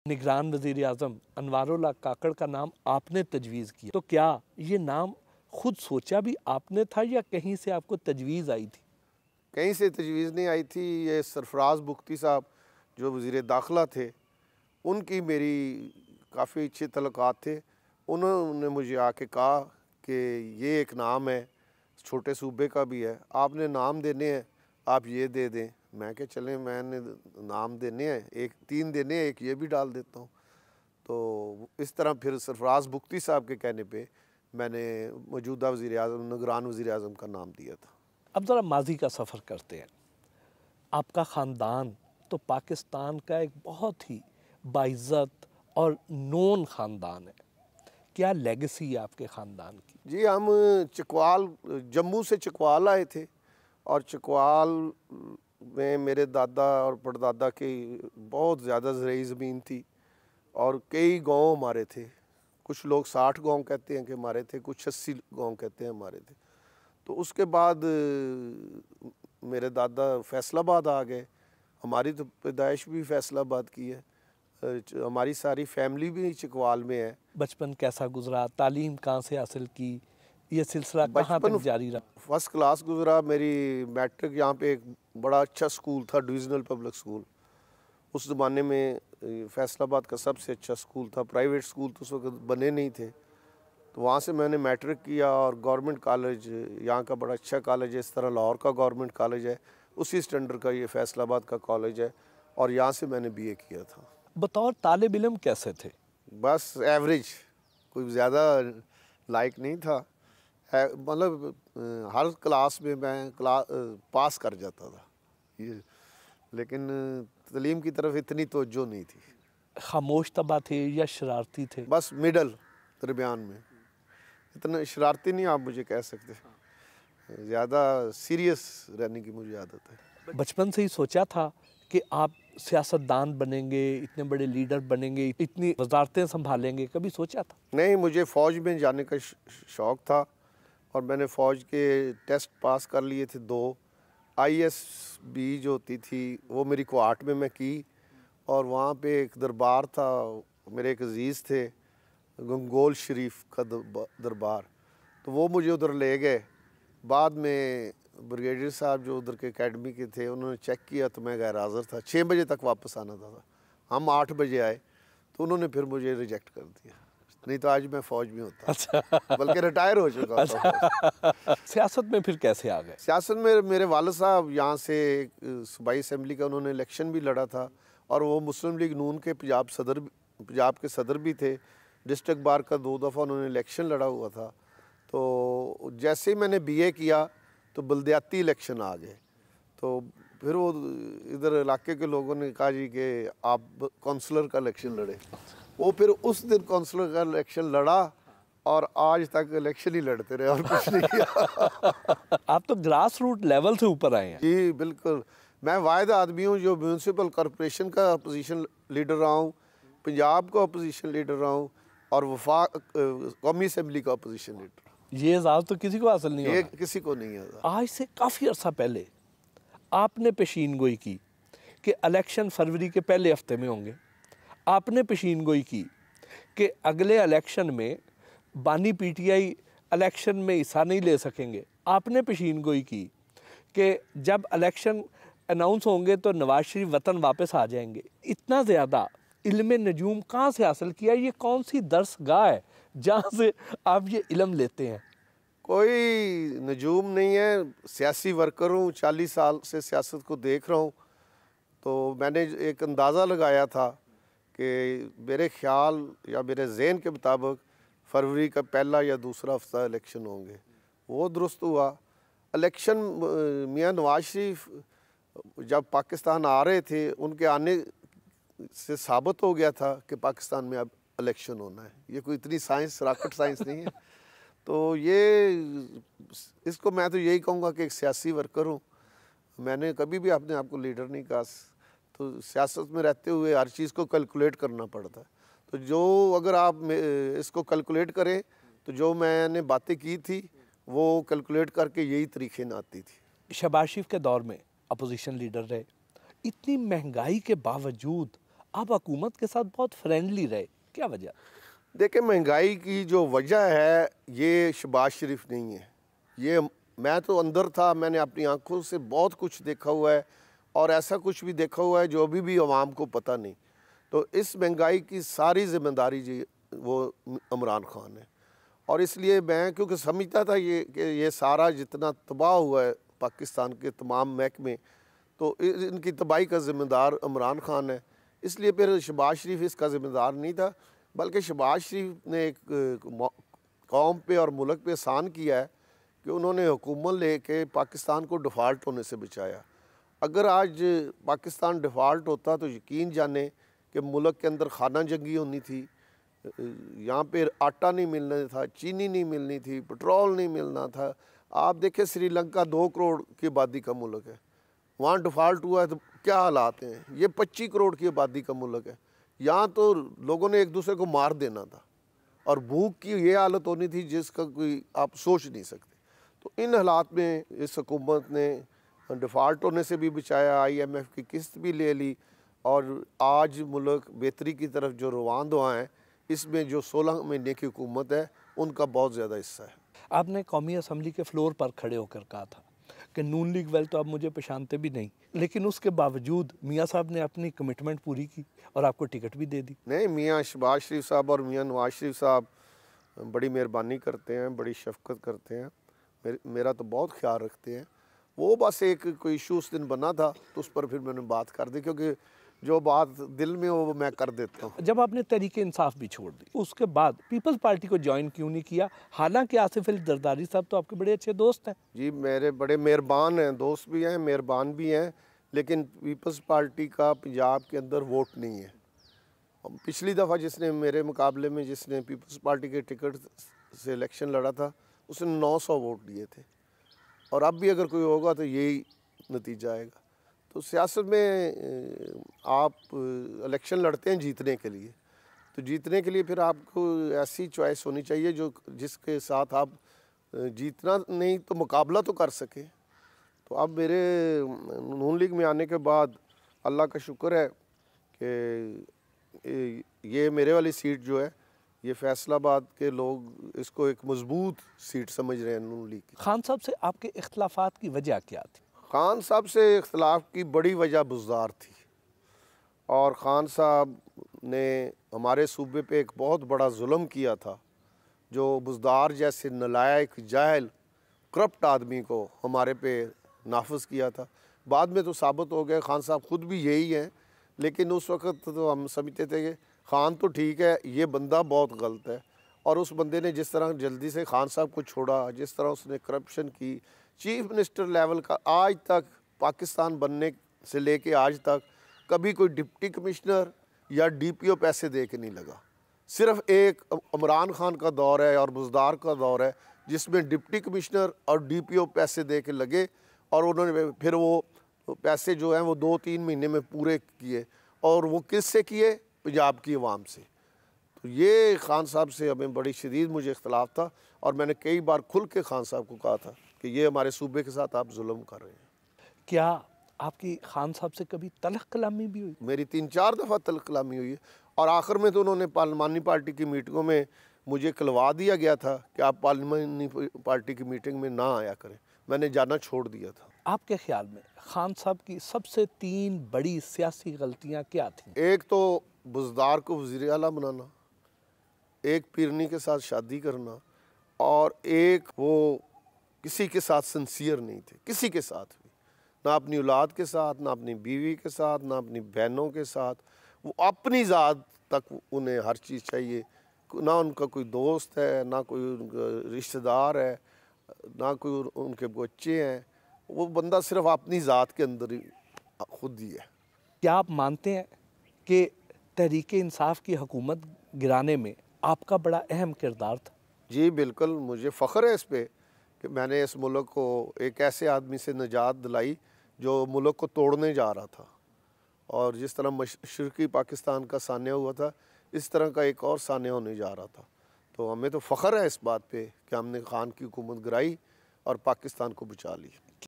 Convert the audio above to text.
निगरान वज़ीर आज़म अनवारुल्लाह काकड़ का नाम आपने तजवीज़ किया, तो क्या ये नाम खुद सोचा भी आपने था या कहीं से आपको तजवीज़ आई थी? कहीं से तजवीज़ नहीं आई थी। ये सरफराज बुख्ती साहब जो वज़ीर दाखिला थे, उनकी मेरी काफ़ी अच्छे तल्लुकात थे। उन्होंने मुझे आके कहा कि ये एक नाम है, छोटे सूबे का भी है, आपने नाम देने हैं, आप ये दे दें। मैं क्या चलें, मैंने नाम देने हैं, एक 3 देने हैं, एक ये भी डाल देता हूँ। तो इस तरह फिर सरफराज बुख्ती साहब के कहने पे मैंने मौजूदा वज़ीर आज़म, निगरान वज़ीर आज़म का नाम दिया था। अब ज़रा माजी का सफ़र करते हैं। आपका ख़ानदान तो पाकिस्तान का एक बहुत ही बाइज़्ज़त और नोन ख़ानदान है। क्या लेगेसी है आपके ख़ानदान की? जी, हम चकवाल, जम्मू से चकवाल आए थे और चकवाल में मेरे दादा और परदादा की बहुत ज़्यादा ज़रूरी ज़मीन थी और कई गांव हमारे थे। कुछ लोग 60 गांव कहते हैं कि हमारे थे, कुछ 80 गांव कहते हैं हमारे थे। तो उसके बाद मेरे दादा फैसलाबाद आ गए। हमारी तो पैदाइश भी फैसलाबाद की है, हमारी सारी फैमिली भी चकवाल में है। बचपन कैसा गुजरा, तालीम कहाँ से हासिल की, ये सिलसिला कहाँ तक जारी रहा? फर्स्ट क्लास गुजरा। मेरी मैट्रिक यहाँ पे एक बड़ा अच्छा स्कूल था, डिविजनल पब्लिक स्कूल। उस ज़माने में फैसलाबाद का सबसे अच्छा स्कूल था। प्राइवेट स्कूल तो उस वक्त बने नहीं थे, तो वहाँ से मैंने मैट्रिक किया। और गवर्नमेंट कॉलेज यहाँ का बड़ा अच्छा कॉलेज है, इस तरह लाहौर का गवर्नमेंट कॉलेज है, उसी स्टैंडर्ड का ये फैसलाबाद का कॉलेज है, और यहाँ से मैंने बीए किया था। बतौर तालिब इल्म कैसे थे? बस एवरेज, कोई ज़्यादा लायक नहीं था। मतलब हर क्लास में मैं पास कर जाता था ये, लेकिन तालीम की तरफ इतनी तवज्जो नहीं थी। खामोश तबा थे या शरारती थे? बस मिडल दरमियान में। इतना शरारती नहीं आप मुझे कह सकते, ज़्यादा सीरियस रहने की मुझे आदत है। बचपन से ही सोचा था कि आप सियासतदान बनेंगे, इतने बड़े लीडर बनेंगे, इतनी वजारतें संभालेंगे, कभी सोचा था? नहीं, मुझे फ़ौज में जाने का शौक़ था और मैंने फ़ौज के टेस्ट पास कर लिए थे 2। ISB जो होती थी वो मेरी क्वार्ट में मैं की, और वहाँ पे एक दरबार था, मेरे एक अजीज़ थे, गंगोल शरीफ का दरबार, तो वो मुझे उधर ले गए। बाद में ब्रिगेडियर साहब जो उधर के एकेडमी के थे, उन्होंने चेक किया तो मैं गैर हाज़िर था। 6 बजे तक वापस आना था, हम 8 बजे आए, तो उन्होंने फिर मुझे रिजेक्ट कर दिया। नहीं तो आज मैं फ़ौज में होता। अच्छा। बल्कि रिटायर हो चुका था। अच्छा। सियासत में फिर कैसे आ गए? सियासत में मेरे वालिद साहब यहाँ से सूबाई असम्बली का उन्होंने इलेक्शन भी लड़ा था, और वो मुस्लिम लीग नून के पंजाब के सदर भी थे। डिस्ट्रिक्ट बार का 2 दफ़ा उन्होंने इलेक्शन लड़ा हुआ था। तो जैसे ही मैंने BA किया तो बल्दियाती इलेक्शन आ गए, तो फिर वो इधर इलाके के लोगों ने कहा जी कि आप काउंसलर का इलेक्शन लड़े। वो फिर उस दिन काउंसलर का इलेक्शन लड़ा और आज तक इलेक्शन ही लड़ते रहे और कुछ नहीं किया। आप तो ग्रास रूट लेवल से ऊपर आए हैं। जी बिल्कुल, मैं वाहिद आदमी हूँ जो म्यूनसिपल कॉरपोरेशन का अपोजिशन लीडर रहा हूँ, पंजाब का अपोजिशन लीडर रहा हूँ, और वफाक कौमी असम्बली का अपोजिशन लीडर। ये एजाज़ तो किसी को हासिल नहीं ये होना। किसी को नहीं है। आज से काफ़ी अर्सा पहले आपने पेशीन गोई की कि इलेक्शन फरवरी के पहले हफ्ते में होंगे। आपने पेशीन गोई की कि अगले इलेक्शन में बानी PTI इलेक्शन में हिस्सा नहीं ले सकेंगे। आपने पेशीन गोई की कि जब इलेक्शन अनाउंस होंगे तो नवाज शरीफ वतन वापस आ जाएंगे। इतना ज़्यादा इल्म नजूम कहाँ से हासिल किया? ये कौन सी दरसगाह है जहाँ से आप ये इल्म लेते हैं? कोई नजूम नहीं है, सियासी वर्कर हूँ, 40 साल से सियासत को देख रहा हूँ। तो मैंने एक अंदाज़ा लगाया था कि मेरे ख्याल या मेरे जहन के मुताबिक फरवरी का पहला या दूसरा हफ्ता इलेक्शन होंगे। वो दुरुस्त हुआ। इलेक्शन मियाँ नवाज शरीफ जब पाकिस्तान आ रहे थे, उनके आने से साबित हो गया था कि पाकिस्तान में अब इलेक्शन होना है। ये कोई इतनी साइंस, रॉकेट साइंस नहीं है। तो ये इसको मैं तो यही कहूँगा कि एक सियासी वर्कर हूँ। मैंने कभी भी अपने आप को लीडर नहीं कहा। तो सियासत में रहते हुए हर चीज़ को कैलकुलेट करना पड़ता है। तो जो अगर आप इसको कैलकुलेट करें तो जो मैंने बातें की थी वो कैलकुलेट करके यही तरीके न आती थी। शहबाज शरीफ के दौर में अपोजिशन लीडर रहे। इतनी महंगाई के बावजूद आप हुकूमत के साथ बहुत फ्रेंडली रहे, क्या वजह? देखिए, महंगाई की जो वजह है ये शहबाज शरीफ नहीं है। ये मैं तो अंदर था, मैंने अपनी आंखों से बहुत कुछ देखा हुआ है और ऐसा कुछ भी देखा हुआ है जो अभी भी अवाम को पता नहीं। तो इस महंगाई की सारी ज़िम्मेदारी जी वो इमरान खान है। और इसलिए मैं क्योंकि समझता था ये कि ये सारा जितना तबाह हुआ है पाकिस्तान के तमाम महकमे, तो इनकी तबाही का ज़िम्मेदार इमरान खान है। इसलिए फिर शहबाज शरीफ इसका ज़िम्मेदार नहीं था, बल्कि शहबाज शरीफ ने एक कौम पे और मुल्क पे एहसान किया है कि उन्होंने हुकूमत लेके पाकिस्तान को डिफ़ॉल्ट होने से बचाया। अगर आज पाकिस्तान डिफ़ॉल्ट होता तो यकीन जाने कि मुल्क के अंदर खाना जंगी होनी थी, यहाँ पे आटा नहीं मिलना था, चीनी नहीं मिलनी थी, पेट्रोल नहीं मिलना था। आप देखें श्रीलंका 2 करोड़ की आबादी का मुल्क है, वहाँ डिफ़ॉल्ट हुआ है तो क्या हालात हैं। ये 25 करोड़ की आबादी का मुल्क है, यहाँ तो लोगों ने एक दूसरे को मार देना था और भूख की ये हालत होनी थी जिसका कोई आप सोच नहीं सकते। तो इन हालात में इस हुकूमत ने डिफ़ॉल्ट होने से भी बचाया, IMF की किस्त भी ले ली और आज मुल्क बेहतरी की तरफ जो रवान हुआ है, इसमें जो 16 महीने की हुकूमत है उनका बहुत ज़्यादा हिस्सा है। आपने कौमी असम्बली के फ्लोर पर खड़े होकर कहा था कि नून लीग वाले तो आप मुझे पहचानते भी नहीं, लेकिन उसके बावजूद मियाँ साहब ने अपनी कमिटमेंट पूरी की और आपको टिकट भी दे दी। नहीं, मियाँ शहबाज शरीफ साहब और मियाँ नवाज शरीफ साहब बड़ी मेहरबानी करते हैं, बड़ी शफकत करते हैं, मेरा तो बहुत ख्याल रखते हैं। वो बस एक कोई इशू उस दिन बना था तो उस पर फिर मैंने बात कर दी, क्योंकि जो बात दिल में हो वो मैं कर देता हूँ। जब आपने तहरीके इंसाफ भी छोड़ दी, उसके बाद पीपल्स पार्टी को ज्वाइन क्यों नहीं किया? हालांकि आसिफ अली जरदारी साहब तो आपके बड़े अच्छे दोस्त हैं। जी, मेरे बड़े मेहरबान हैं, दोस्त भी हैं, मेहरबान भी हैं, लेकिन पीपल्स पार्टी का पंजाब के अंदर वोट नहीं है। पिछली दफ़ा जिसने मेरे मुकाबले में जिसने पीपल्स पार्टी के टिकट से इलेक्शन लड़ा था, उसने 900 वोट दिए थे और अब भी अगर कोई होगा तो यही नतीजा आएगा। तो सियासत में आप इलेक्शन लड़ते हैं जीतने के लिए, तो जीतने के लिए फिर आपको ऐसी चॉइस होनी चाहिए जो जिसके साथ आप जीतना नहीं तो मुकाबला तो कर सके। तो अब मेरे नून लीग में आने के बाद अल्लाह का शुक्र है कि ये मेरे वाली सीट जो है ये फैसलाबाद के लोग इसको एक मजबूत सीट समझ रहे हैं नून लीग की। खान साहब से आपके इख्तलाफात की वजह क्या थी? खान साहब से इख्तलाफ की बड़ी वजह बुज़दार थी और खान साहब ने हमारे सूबे पे एक बहुत बड़ा जुल्म किया था, जो बुज़दार जैसे नलायक जाहिल करप्ट आदमी को हमारे पे नाफिज किया था। बाद में तो साबित हो गया, खान साहब खुद भी यही हैं, लेकिन उस वक़्त तो हम समझते थे कि खान तो ठीक है, ये बंदा बहुत गलत है। और उस बंदे ने जिस तरह जल्दी से खान साहब को छोड़ा, जिस तरह उसने करप्शन की, चीफ मिनिस्टर लेवल का आज तक पाकिस्तान बनने से लेके आज तक कभी कोई डिप्टी कमिश्नर या DPO पैसे दे के नहीं लगा। सिर्फ एक इमरान खान का दौर है और बुज़दार का दौर है जिसमें डिप्टी कमिश्नर और DPO पैसे दे के लगे और उन्होंने फिर वो पैसे जो हैं वो 2-3 महीने में पूरे किए, और वो किससे किए? पंजाब की आवाम से। तो ये खान साहब से हमें बड़ी शदीद मुझे इख्तलाफ था और मैंने कई बार खुल के खान साहब को कहा था कि ये हमारे सूबे के साथ आप जुल्म कर रहे हैं। क्या आपकी खान साहब से कभी तलख कलामी भी हुई? मेरी 3-4 दफ़ा तलख कलामी हुई है और आखिर में तो उन्होंने पार्लिमानी पार्टी की मीटिंगों में मुझे कहलवा दिया गया था कि आप पार्लिमानी पार्टी की मीटिंग में ना आया करें। मैंने जाना छोड़ दिया था। आपके ख्याल में खान साहब की सबसे 3 बड़ी सियासी गलतियां क्या थीं? एक तो बुज़दार को वज़ीर आला बनाना, एक पीरनी के साथ शादी करना, और एक वो किसी के साथ सिंसियर नहीं थे, किसी के साथ भी, ना अपनी औलाद के साथ, ना अपनी बीवी के साथ, ना अपनी बहनों के साथ। वो अपनी ज़ात तक उन्हें हर चीज़ चाहिए, ना उनका कोई दोस्त है, ना कोई उनका रिश्तेदार है, ना कोई उनके बच्चे हैं। वो बंदा सिर्फ अपनी ज़ात के अंदर ही खुद ही है। क्या आप मानते हैं कि तहरीके इंसाफ की हुकूमत गिराने में आपका बड़ा अहम किरदार था? जी बिल्कुल, मुझे फ़ख्र है इस पे कि मैंने इस मुल्क को एक ऐसे आदमी से निजात दिलाई जो मुल्क को तोड़ने जा रहा था, और जिस तरह मशरक़ी पाकिस्तान का सान्या हुआ था, इस तरह का एक और सान्या होने जा रहा था। तो हमें तो फ़ख्र है इस बात पे कि हमने खान की हुकूमत गिराई और पाकिस्तान को बचा ली।